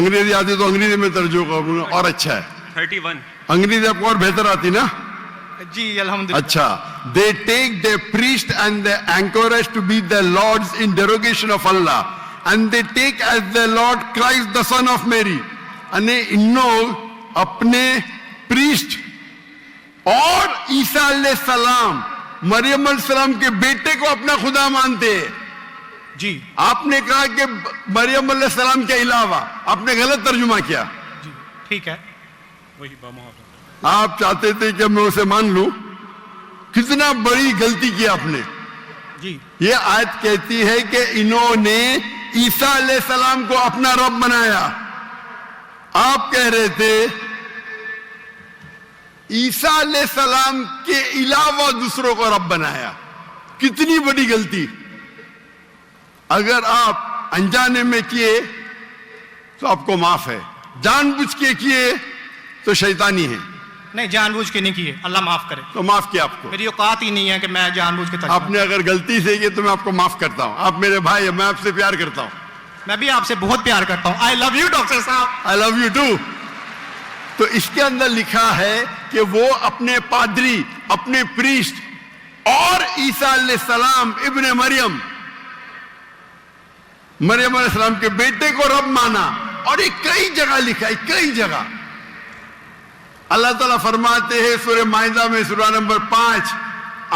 انگریزی آتی تو انگریزی میں ترجمہ کروں گا اور اچھا ہے. 31. انگریزی آپ کو اور بہتر آتی نا؟ جی الحمدللہ. اچھا. They take their priest and their anchorage to be their lords in derogation of Allah, and they take as their Lord Christ the son of Mary. અને ઇન્નો اپنے پریسٹ اور عیسیٰ علیہ السلام مریم علیہ السلام کے بیٹے کو اپنا خدا مانتے ہیں. جی آپ نے کہا کہ مریم علیہ السلام کے علاوہ، آپ نے غلط ترجمہ کیا. جی ٹھیک ہے. وہی بمحاورہ. آپ چاہتے تھے کہ میں اسے مان لوں. کتنا بڑی غلطی کی آپ نے. جی یہ آیت کہتی ہے کہ انہوں نے عیسیٰ علیہ السلام کو اپنا رب بنایا. آپ کہہ رہے تھے عیسیٰ علیہ السلام کے علاوہ دوسروں کو رب بنایا. کتنی بڑی غلطی. اگر آپ انجانے میں کیے تو آپ کو معاف ہے، جان بوجھ کے کیے تو شیطانی ہے. نہیں جان بوجھ کے نہیں کیے، اللہ معاف کرے. تو معاف کیا آپ کو. میری اوقات ہی نہیں ہے کہ میں جان بوجھ کے آپ نے اگر غلطی سے کیے تو میں آپ کو معاف کرتا ہوں. آپ میرے بھائی ہیں، میں آپ سے پیار کرتا ہوں. میں بھی آپ سے بہت پیار کرتا ہوں. آئی لو یو ڈاکٹر صاحب. I love you too. تو اس کے اندر لکھا ہے کہ وہ اپنے پادری، اپنے پریسٹ اور عیسیٰ علیہ السلام ابن مریم علیہ السلام کے بیٹے کو رب مانا. اور یہ کئی جگہ لکھا ہے، کئی جگہ. اللہ تعالیٰ فرماتے ہیں سورہ مائدہ میں سورہ نمبر 5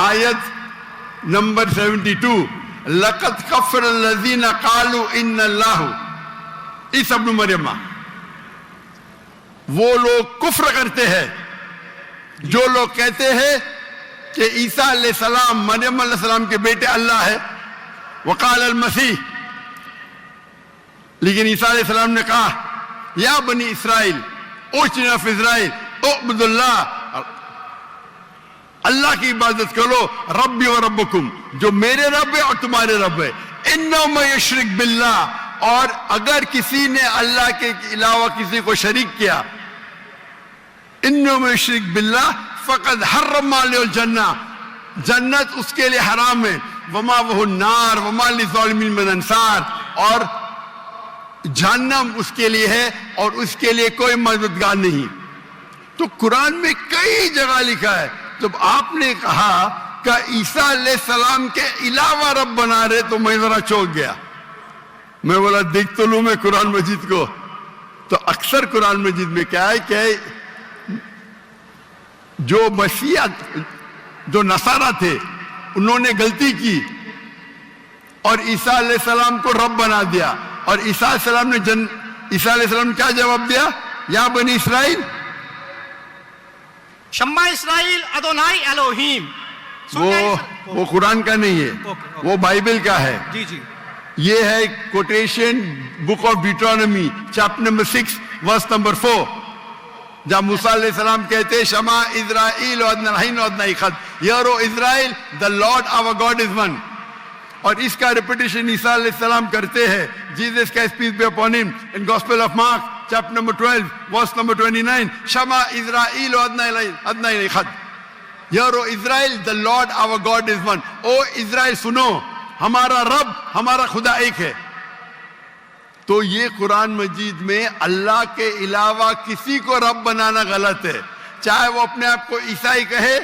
آیت نمبر 72 لَقَدْ كَفَّرَ الَّذِينَ قَالُوا إِنَّ اللَّهُ عیسیٰ ابن مریم. وہ لوگ کفر کرتے ہیں جو لوگ کہتے ہیں کہ عیسیٰ علیہ السلام مریم علیہ السلام کے بیٹے اللہ ہے. وقال المسیح، لیکن عیسیٰ علیہ السلام نے کہا یا بنی اسرائیل اوچنا فی اسرائیل اعبدوا اللہ، اللہ کی عبادت کرو، ربی و ربکم، جو میرے رب ہے اور تمہارے رب ہے. انہ من یشرک باللہ، اور اگر کسی نے اللہ کے علاوہ کسی کو شریک کیا، انہ من یشرک باللہ فقد حرم علیہ الجنہ، جنت اس کے لیے حرام ہے. ومأوہ النار وما للظالمین من انصار، اور جہنم اس کے لیے ہے اور اس کے لیے کوئی مددگار نہیں. تو قرآن میں کئی جگہ لکھا ہے. جب آپ نے کہا کہ عیسیٰ علیہ السلام کے علاوہ رب بنا رہے تو میں ذرا چونک گیا. میں بولا دیکھ تو لوں میں قرآن مجید کو. تو اکثر قرآن مجید میں کیا ہے کہ جو مسیحیت، جو نصارہ تھے، انہوں نے غلطی کی اور عیسیٰ علیہ السلام کو رب بنا دیا. اور عیسیٰ علیہ السلام نے عیسیٰ علیہ السلام نے کیا جواب دیا؟ یا بنی اسرائیل، شمع اسرائیل ادونائی الوہیم. وہ قرآن کا نہیں ہے، وہ بائبل کا ہے. جی جی یہ ہے quotation book of Deuteronomy chapter number 6 verse number 4، جہاں موسیٰ علیہ السلام کہتے ہیں شمع اسرائیل وادنا الہین وادنا ایخد، یارو اسرائیل the Lord our God is one. اور اس کا ریپیٹیشن عیسیٰ علیہ السلام کرتے ہیں. جیزس کا peace be upon him in Gospel of Mark chapter number 12 verse number 29 شمع اسرائیل وادنا ایخد، یارو اسرائیل the Lord our God is one. او اسرائیل سنو، ہمارا رب، ہمارا خدا ایک ہے. تو یہ قرآن مجید میں اللہ کے علاوہ کسی کو رب بنانا غلط ہے. چاہے وہ اپنے آپ کو عیسائی کہے